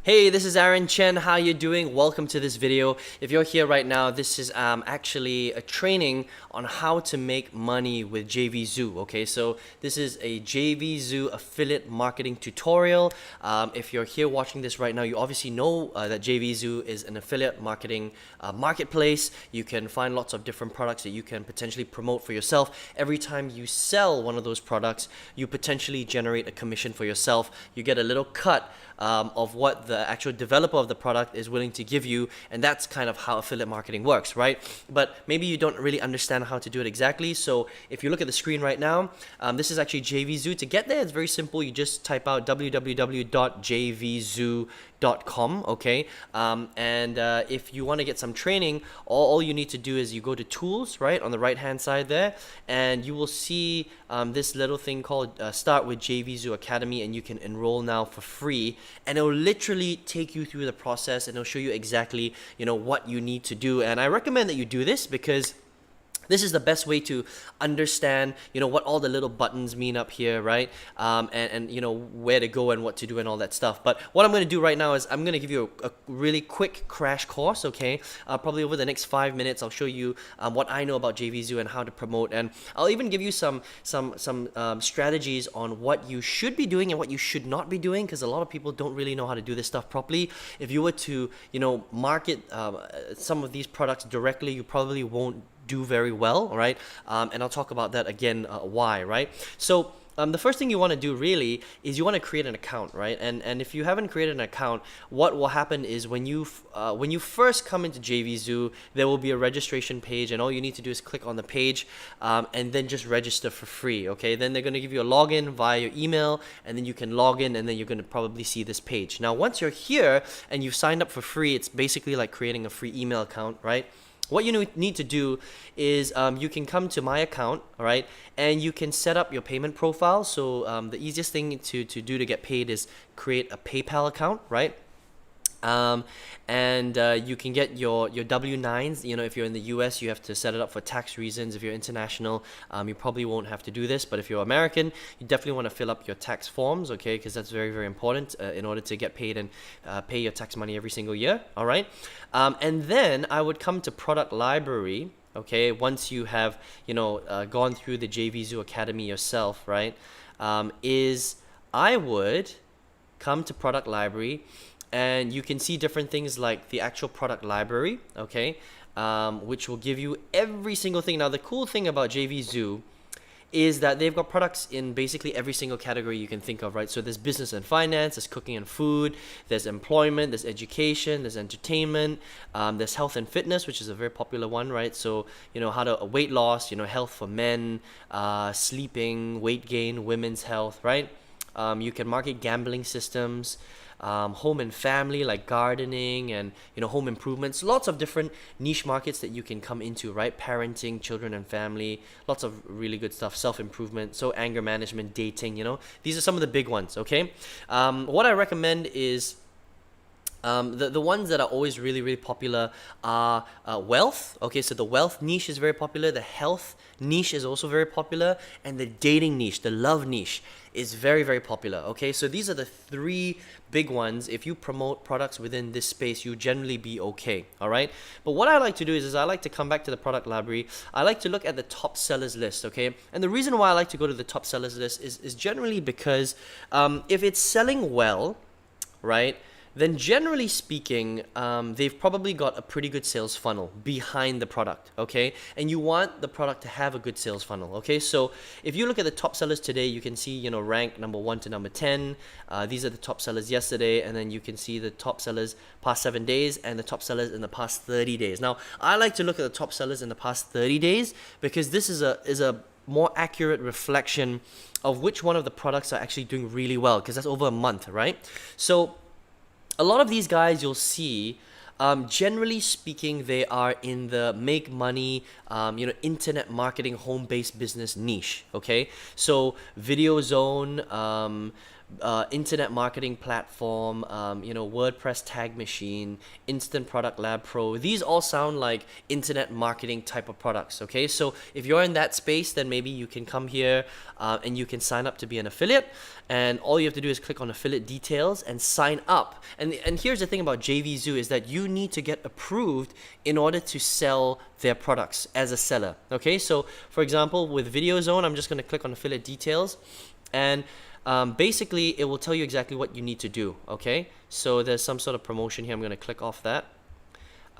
Hey, this is Aaron Chen. How you doing? Welcome to this video. If you're here right now, this is actually a training on how to make money with JVZoo. Okay, so this is a JVZoo affiliate marketing tutorial. If you're here watching this right now, you obviously know that JVZoo is an affiliate marketing marketplace. You can find lots of different products that you can potentially promote for yourself. Every time you sell one of those products, you potentially generate a commission for yourself. You get a little cut of what the actual developer of the product is willing to give you, and that's kind of how affiliate marketing works, right? But maybe you don't really understand how to do it exactly. So if you look at the screen right now, this is actually JVZoo. To get there, it's very simple. You just type out www.jvzoo.com, okay? If you want to get some training, all you need to do is you go to tools, right, on the right hand side there, and you will see this little thing called Start with JVZoo Academy, and you can enroll now for free, and it will literally take you through the process, and it'll show you exactly what you need to do. And I recommend that you do this because this is the best way to understand, what all the little buttons mean up here, right? And where to go and what to do and all that stuff. But what I'm going to do right now is I'm going to give you a really quick crash course, okay? Probably over the next 5 minutes, I'll show you what I know about JVZoo and how to promote. And I'll even give you some strategies on what you should be doing and what you should not be doing, because a lot of people don't really know how to do this stuff properly. If you were to, market some of these products directly, you probably won't do very well, right? And I'll talk about that again, why, right? So the first thing you want to do really is you want to create an account, right? And if you haven't created an account, what will happen is when you first come into JVZoo, there will be a registration page, and all you need to do is click on the page and then just register for free, okay? Then they're going to give you a login via your email, and then you can log in, and then you're going to probably see this page. Now, once you're here and you've signed up for free, it's basically like creating a free email account, right? What you need to do is you can come to my account, all right, and you can set up your payment profile. So the easiest thing to do to get paid is create a PayPal account, right? You can get your W-9s. If you're in the US, you have to set it up for tax reasons. If you're international, you probably won't have to do this, but if you're American, you definitely want to fill up your tax forms, okay, because that's very, very important in order to get paid and pay your tax money every single year, all right? And then I would come to product library, okay, once you have gone through the JVZoo Academy yourself, right? I would come to product library, and you can see different things like the actual product library, okay, which will give you every single thing. Now, the cool thing about JVZoo is that they've got products in basically every single category you can think of, right? So there's business and finance, there's cooking and food, there's employment, there's education, there's entertainment, there's health and fitness, which is a very popular one, right? So, how to weight loss, health for men, sleeping, weight gain, women's health, right? You can market gambling systems, home and family, like gardening and home improvements. Lots of different niche markets that you can come into, right? Parenting, children and family, lots of really good stuff. Self-improvement, so anger management, dating, these are some of the big ones, okay? What I recommend is the ones that are always really, really popular are wealth. Okay, so the wealth niche is very popular. The health niche is also very popular. And the dating niche, the love niche, is very, very popular. Okay, so these are the three big ones. If you promote products within this space, you generally be okay, all right? But what I like to do is I like to come back to the product library. I like to look at the top sellers list, okay? And the reason why I like to go to the top sellers list is generally because if it's selling well, right, then generally speaking, they've probably got a pretty good sales funnel behind the product, okay? And you want the product to have a good sales funnel, okay? So if you look at the top sellers today, you can see, rank number 1 to number 10. These are the top sellers yesterday, and then you can see the top sellers past 7 days and the top sellers in the past 30 days. Now, I like to look at the top sellers in the past 30 days because this is a more accurate reflection of which one of the products are actually doing really well, because that's over a month, right? So a lot of these guys you'll see, generally speaking, they are in the make money, internet marketing, home-based business niche, okay? So Video Zone, internet marketing platform, WordPress tag machine, Instant Product Lab Pro. These all sound like internet marketing type of products. Okay, so if you're in that space, then maybe you can come here and you can sign up to be an affiliate. And all you have to do is click on affiliate details and sign up. And here's the thing about JVZoo is that you need to get approved in order to sell their products as a seller. Okay, so for example, with VideoZone, I'm just going to click on affiliate details, and basically it will tell you exactly what you need to do. Okay, so there's some sort of promotion here. I'm going to click off that.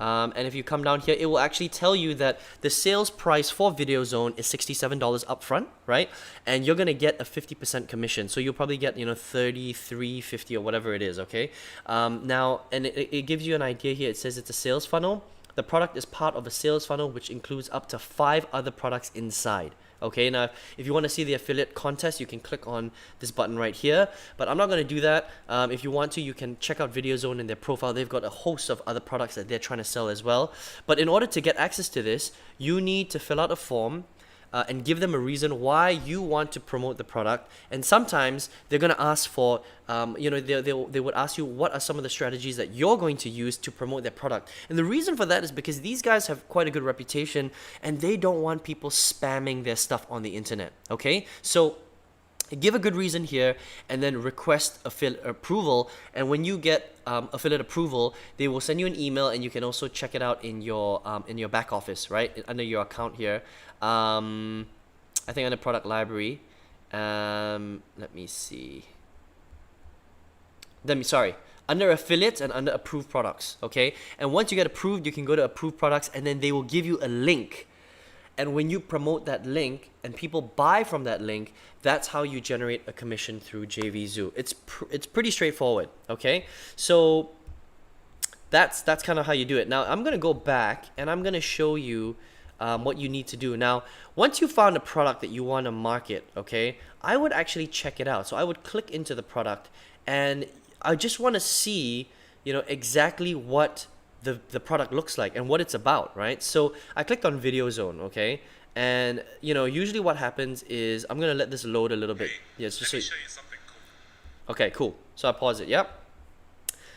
And if you come down here, it will actually tell you that the sales price for VideoZone is $67 upfront, right? And you're gonna get a 50% commission, so you'll probably get $33.50 or whatever it is. Okay. Now, and it gives you an idea here. It says it's a sales funnel. The product is part of a sales funnel which includes up to 5 other products inside. Okay, now if you want to see the affiliate contest, you can click on this button right here, but I'm not going to do that. If you want to, you can check out VideoZone in their profile. They've got a host of other products that they're trying to sell as well. But in order to get access to this, you need to fill out a form and give them a reason why you want to promote the product. And sometimes they're going to ask for, they would ask you what are some of the strategies that you're going to use to promote their product. And the reason for that is because these guys have quite a good reputation and they don't want people spamming their stuff on the internet. Okay, so give a good reason here and then request affiliate approval, and when you get affiliate approval, they will send you an email, and you can also check it out in your back office, right, under your account here. I think under product library, let me see, under affiliates and under approved products. Okay, and once you get approved, you can go to approved products, and then they will give you a link. And when you promote that link and people buy from that link, that's how you generate a commission through JVZoo. It's pretty straightforward. Okay, so that's kind of how you do it. Now I'm gonna go back and I'm gonna show you what you need to do. Now, once you found a product that you want to market, okay, I would actually check it out. So I would click into the product, and I just want to see, exactly what the product looks like and what it's about, right? So I clicked on VideoZone, okay, and usually what happens is I'm gonna let this load a little bit. Yes, just let me show you something cool. Okay, cool. So I pause it. Yep.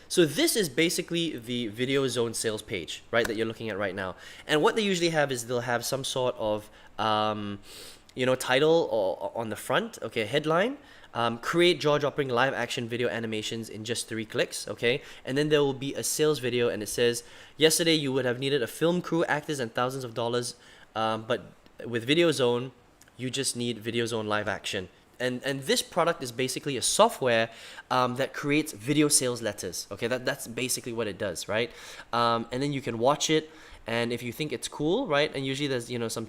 So this is basically the VideoZone sales page, right, that you're looking at right now. And what they usually have is they'll have some sort of title or on the front, okay, headline. Create jaw-dropping live action video animations in just 3 clicks, okay? And then there will be a sales video, and it says, yesterday you would have needed a film crew, actors, and thousands of dollars, but with VideoZone, you just need VideoZone live action. And this product is basically a software that creates video sales letters, okay? That's basically what it does, right? And then you can watch it. And if you think it's cool, right, and usually there's some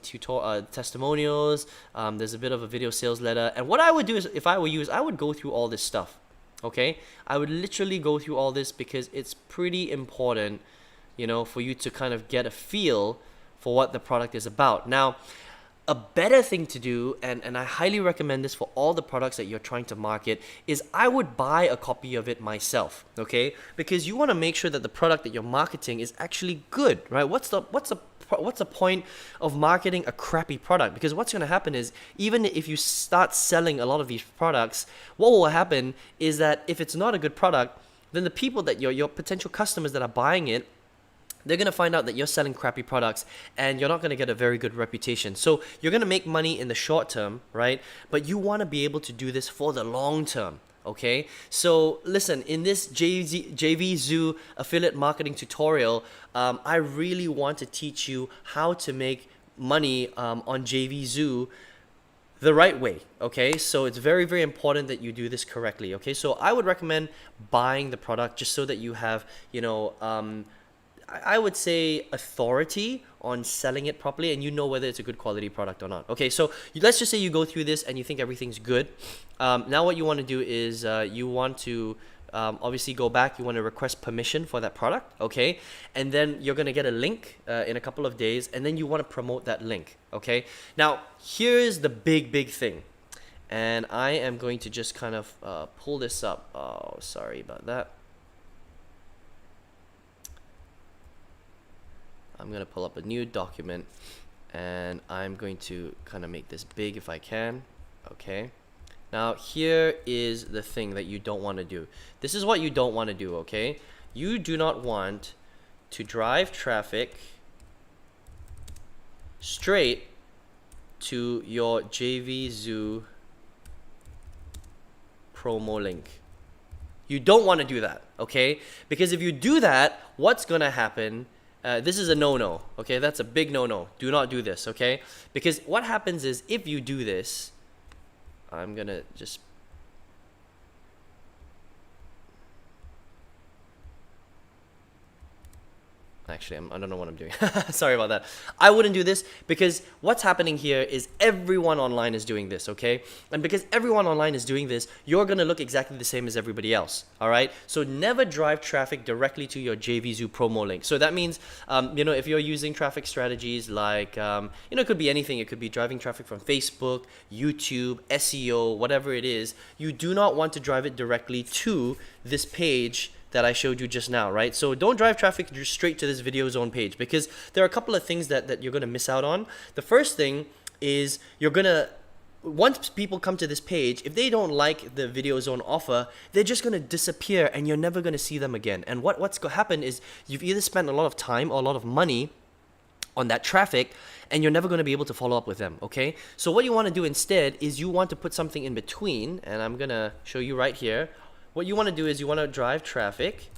testimonials, there's a bit of a video sales letter. And what I would do is, if I were you, is I would go through all this stuff. Okay, I would literally go through all this because it's pretty important, for you to kind of get a feel for what the product is about. Now, a better thing to do, and I highly recommend this for all the products that you're trying to market, is I would buy a copy of it myself, okay? Because you want to make sure that the product that you're marketing is actually good, right? What's the point of marketing a crappy product? Because what's going to happen is, even if you start selling a lot of these products, what will happen is that if it's not a good product, then the people that your potential customers that are buying it, they're going to find out that you're selling crappy products, and you're not going to get a very good reputation. So you're going to make money in the short term, right? But you want to be able to do this for the long term, okay? So listen, in this JVZoo affiliate marketing tutorial, I really want to teach you how to make money on JVZoo the right way, okay? So it's very, very important that you do this correctly, okay? So I would recommend buying the product just so that you have, I would say, authority on selling it properly, and whether it's a good quality product or not. Okay, so let's just say you go through this and you think everything's good. Now what you want to do is you want to obviously go back. You want to request permission for that product, okay? And then you're going to get a link in a couple of days, and then you want to promote that link, okay? Now, here's the big thing. And I am going to just kind of pull this up. Oh, sorry about that. I'm going to pull up a new document, and I'm going to kind of make this big if I can. Okay. Now here is the thing that you don't want to do. This is what you don't want to do, okay? You do not want to drive traffic straight to your JVZoo promo link. You don't want to do that, okay? Because if you do that, what's gonna happen? This is a no-no, okay? That's a big no-no. Do not do this, okay? Because what happens is if you do this, I'm gonna just actually, I don't know what I'm doing. Sorry about that. I wouldn't do this because what's happening here is everyone online is doing this, okay? And because everyone online is doing this, you're going to look exactly the same as everybody else, all right? So never drive traffic directly to your JVZoo promo link. So that means, you know, if you're using traffic strategies like, you know, it could be anything. It could be driving traffic from Facebook, YouTube, SEO, whatever it is. You do not want to drive it directly to this page that I showed you just now, right? So don't drive traffic straight to this video zone page because there are a couple of things that you're gonna miss out on. The first thing is once people come to this page, if they don't like the video zone offer, they're just gonna disappear and you're never gonna see them again. And what's gonna happen is you've either spent a lot of time or a lot of money on that traffic and you're never going to be able to follow up with them, okay? So what you want to do instead is you want to put something in between, and I'm going to show you right here. What you want to do is you want to drive traffic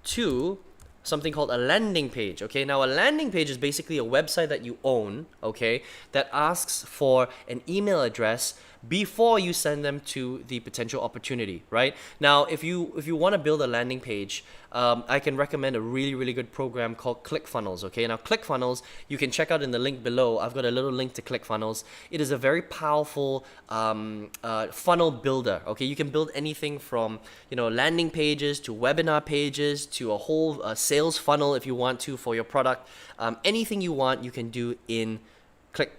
to something called a landing page, okay? Now a landing page is basically a website that you own, okay, that asks for an email address before you send them to the potential opportunity, right? Now if you want to build a landing page, I can recommend a really good program called Clickfunnels, okay? Now Clickfunnels, you can check out in the link below. I've got a little link to Clickfunnels. It is a very powerful funnel builder, okay? You can build anything from, you know, landing pages to webinar pages to a whole sales funnel if you want to for your product. Anything you want, you can do in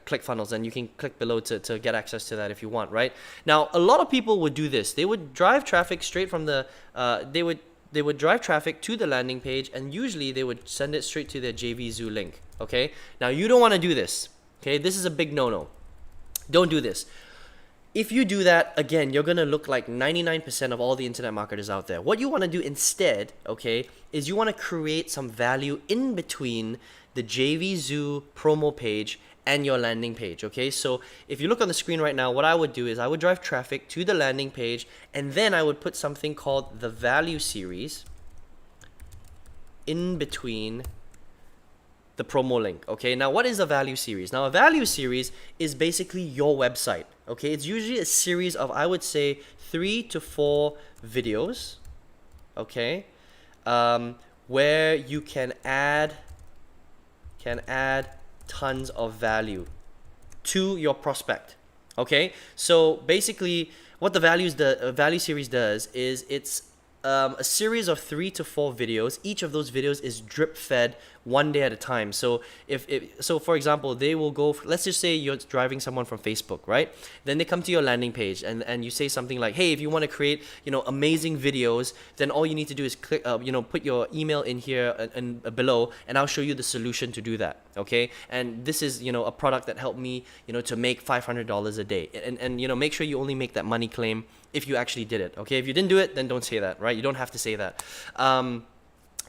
Clickfunnels, and you can click below to get access to that if you want, right? Now, a lot of people would do this. They would drive traffic straight from the, they would drive traffic to the landing page, and usually they would send it straight to their JVZoo link, okay? Now, you don't want to do this, okay? This is a big no-no. Don't do this. If you do that, again, you're going to look like 99% of all the internet marketers out there. What you want to do instead, okay, is you want to create some value in between the JVZoo promo page and your landing page, okay? So if you look on the screen right now, what I would do is I would drive traffic to the landing page, and then I would put something called the value series in between the promo link, okay? Now, what is a value series? Now, a value series is basically your website, okay? It's usually a series of, I would say, 3 to 4 videos, okay? Where you can add tons of value to your prospect, okay? So basically, what the value series does is it's a series of 3 to 4 videos. Each of those videos is drip fed one day at a time. So so for example, they will go, let's just say you're driving someone from Facebook, right? Then they come to your landing page and you say something like, hey, if you want to create, you know, amazing videos, then all you need to do is click, you know, put your email in here and below, and I'll show you the solution to do that, okay? And this is, you know, a product that helped me, you know, to make $500 a day. And you know, make sure you only make that money claim if you actually did it, okay? If you didn't do it, then don't say that, right? You don't have to say that.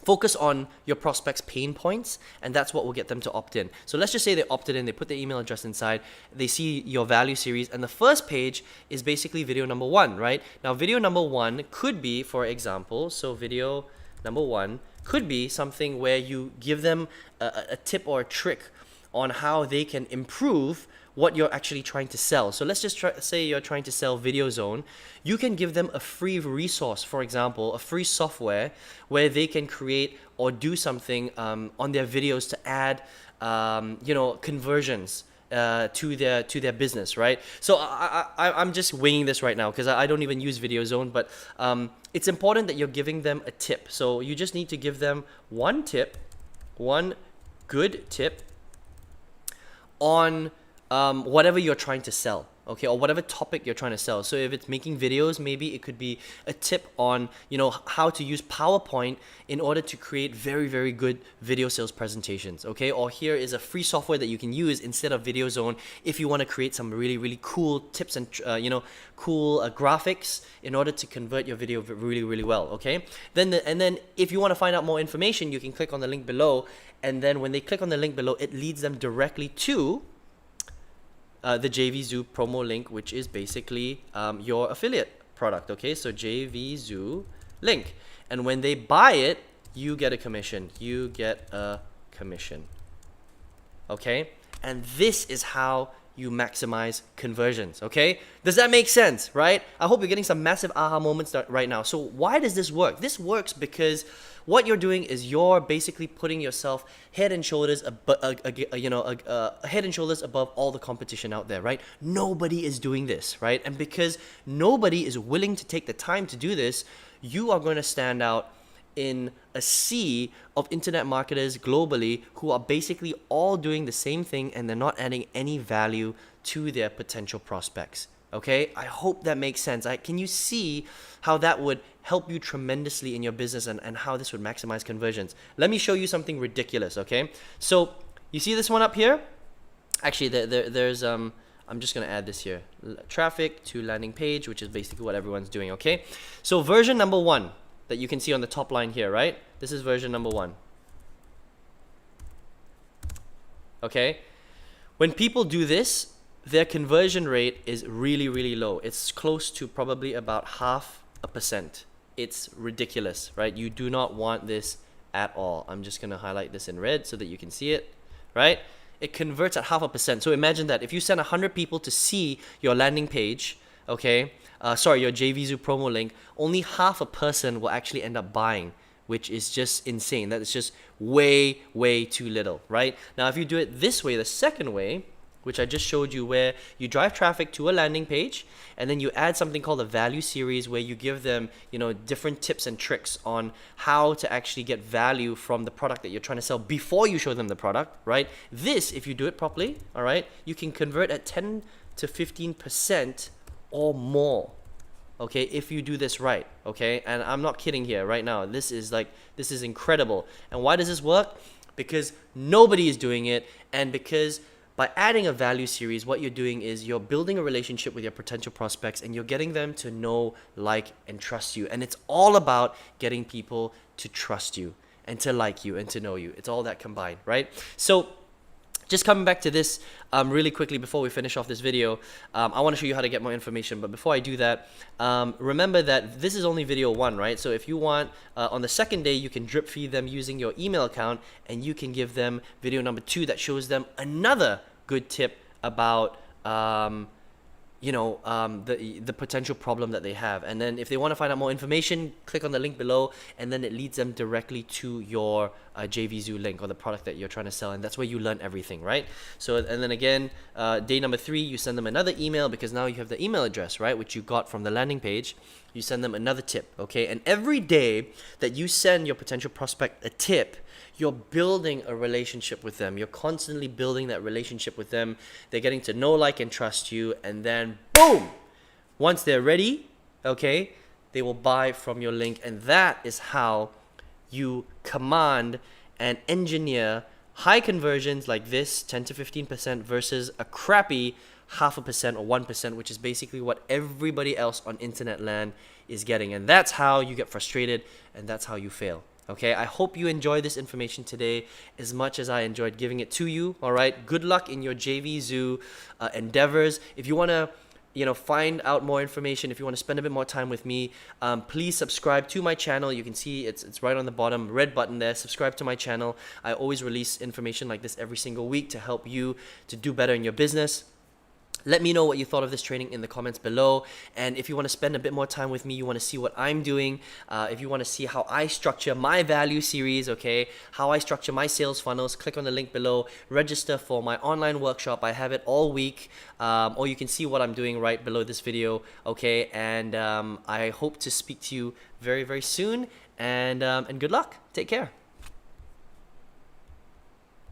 Focus on your prospects' pain points, and that's what will get them to opt in. So let's just say they opted in, they put their email address inside, they see your value series, and the first page is basically video number 1, right? Now, video number 1 could be, for example, so video number 1 could be something where you give them a tip or a trick on how they can improve what you're actually trying to sell. So let's just say you're trying to sell Video Zone. You can give them a free resource, for example, a free software where they can create or do something on their videos to add, you know, conversions to their business, right? So I'm just winging this right now because I don't even use Video Zone, but it's important that you're giving them a tip. So you just need to give them one good tip on whatever you're trying to sell, okay, or whatever topic you're trying to sell. So if it's making videos, maybe it could be a tip on, how to use PowerPoint in order to create very, very good video sales presentations, okay? Or here is a free software that you can use instead of VideoZone if you want to create some really, really cool tips and, cool graphics in order to convert your video really, really well, okay? And then if you want to find out more information, you can click on the link below, and then when they click on the link below, it leads them directly to the JVZoo promo link, which is basically your affiliate product, okay? So JVZoo link. And when they buy it, you get a commission. You get a commission, okay? And this is how you maximize conversions, okay? Does that make sense, right? I hope you're getting some massive aha moments right now. So why does this work? This works because what you're doing is you're basically putting yourself head and shoulders head and shoulders above all the competition out there, right? Nobody is doing this, right? And because nobody is willing to take the time to do this, you are going to stand out in a sea of internet marketers globally who are basically all doing the same thing, and they're not adding any value to their potential prospects. Okay, I hope that makes sense. Can you see how that would help you tremendously in your business, and how this would maximize conversions? Let me show you something ridiculous, okay? So you see this one up here? Actually, there's I'm just gonna add this here. Traffic to landing page, which is basically what everyone's doing, okay? So version number 1 that you can see on the top line here, right? This is version number 1. Okay? When people do this, their conversion rate is really, really low. It's close to probably about 0.5%. It's ridiculous, right? You do not want this at all. I'm just gonna highlight this in red so that you can see it, right? It converts at 0.5%. So imagine that if you send 100 people to see your landing page, okay, your JVZoo promo link, only half a person will actually end up buying, which is just insane. That is just way, way too little, right? Now, if you do it this way, the second way, which I just showed you, where you drive traffic to a landing page, and then you add something called a value series, where you give them, different tips and tricks on how to actually get value from the product that you're trying to sell before you show them the product, right? This, if you do it properly, all right, you can convert at 10 to 15% or more, okay, if you do this right, okay? And I'm not kidding here right now. This is incredible. And why does this work? Because nobody is doing it, and because by adding a value series, what you're doing is you're building a relationship with your potential prospects, and you're getting them to know, like, and trust you. And it's all about getting people to trust you and to like you and to know you. It's all that combined, right? So just coming back to this really quickly before we finish off this video, I want to show you how to get more information. But before I do that, remember that this is only video 1, right? So if you want, on the second day, you can drip feed them using your email account, and you can give them video number 2 that shows them another good tip about the potential problem that they have. And then if they want to find out more information, click on the link below, and then it leads them directly to your JVZoo link, or the product that you're trying to sell, and that's where you learn everything, right? So, and then again, day number 3, you send them another email, because now you have the email address, right, which you got from the landing page. You send them another tip, okay? And every day that you send your potential prospect a tip, you're building a relationship with them. You're constantly building that relationship with them. They're getting to know, like, and trust you. And then, boom! Once they're ready, okay, they will buy from your link. And that is how you command and engineer high conversions like this, 10 to 15%, versus a crappy 0.5% or 1%, which is basically what everybody else on internet land is getting. And that's how you get frustrated, and that's how you fail. Okay, I hope you enjoyed this information today as much as I enjoyed giving it to you. All right, good luck in your JVZoo endeavors. If you want to find out more information, if you want to spend a bit more time with me, please subscribe to my channel. You can see it's right on the bottom, red button there. Subscribe to my channel. I always release information like this every single week to help you to do better in your business. Let me know what you thought of this training in the comments below. And if you want to spend a bit more time with me, you want to see what I'm doing, if you want to see how I structure my value series, okay, how I structure my sales funnels, click on the link below, register for my online workshop. I have it all week, or you can see what I'm doing right below this video, okay? And I hope to speak to you very, very soon, and good luck. Take care.